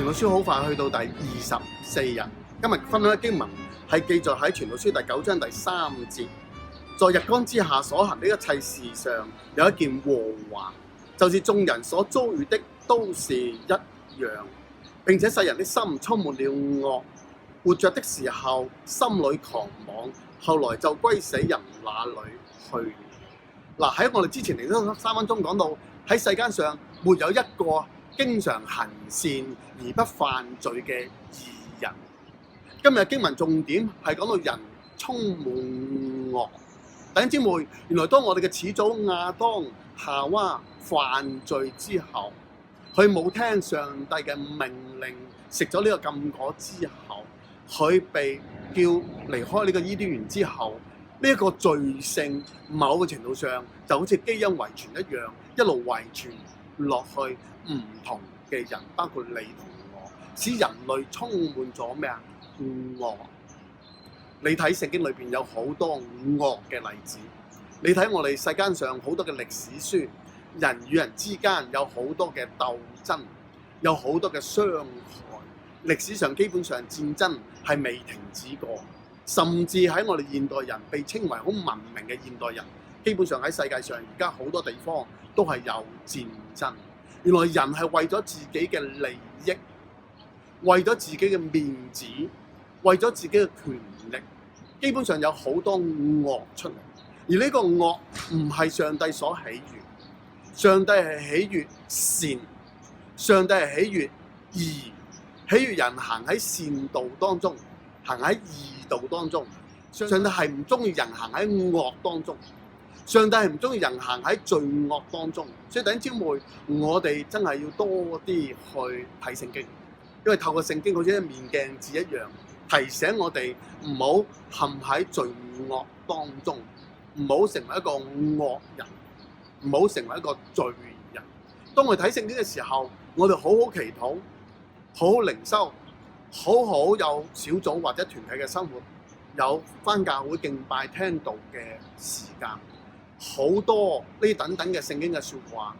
傳道書好快去到第24日，今日分享嘅經文係記載喺傳道書第9章第3節。在日光之下所行的一切事上，有一件禍患，就是眾人所遭遇的都是一樣，並且世人的心充滿了惡，活着的時候心裏狂妄，後來就歸死人那裏去。嗱，喺我哋之前嚟咗3分鐘講到，喺世間上沒有一個經常行善而不犯罪嘅義人。今日經文重點係講到人充滿惡。弟兄姊妹，原來當我哋嘅始祖亞當夏娃犯罪之後，佢冇聽上帝嘅命令，食咗呢個禁果之後，佢被叫離開呢個伊甸園之後，呢一個罪性某個程度上就好似基因遺傳一樣，一路遺傳落去唔同嘅人，包括你同我，使人類充滿咗咩啊？惡。你睇聖經裏邊有好多惡嘅例子，你睇我哋世間上好多嘅歷史書，人與人之間有好多嘅鬥爭，有好多嘅傷害。歷史上基本上戰爭係未停止過，甚至喺我哋現代人被稱為好文明嘅現代人，基本上喺世界上而家好多地方都係有戰爭。原來人係為咗自己嘅利益，為咗自己嘅面子，為咗自己嘅權力，基本上有好多惡出嚟。而呢個惡唔係上帝所喜悅，上帝係喜悅善，上帝係喜悅義，喜悅人行喺善道當中，行喺義道當中。上帝係唔中意人行喺惡當中，上帝係唔中意人行喺罪惡當中。所以弟兄姊妹，我哋真係要多啲去睇聖經，因為透過聖經好似一面鏡子一樣，提醒我哋唔好陷喺罪惡當中，唔好成為一個惡人，唔好成為一個罪人。當我哋睇聖經嘅時候，我哋好好祈禱，好好靈修，好好有小組或者團體嘅生活，有返教會敬拜聽道嘅時間，好多呢等等嘅聖經嘅説話，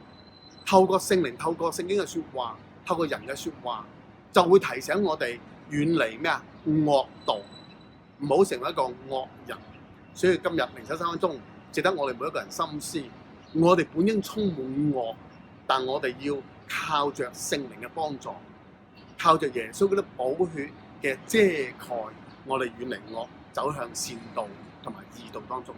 透過聖靈，透過聖經嘅説話，透過人嘅説話，就會提醒我哋遠離咩啊？惡道，唔好成為一個惡人。所以今日靈修3分鐘，值得我哋每一個人深思。我哋本應充滿惡，但我哋要靠着聖靈嘅幫助，靠着耶穌嗰啲寶血嘅遮蓋，我哋遠離惡，走向善道同埋義道當中。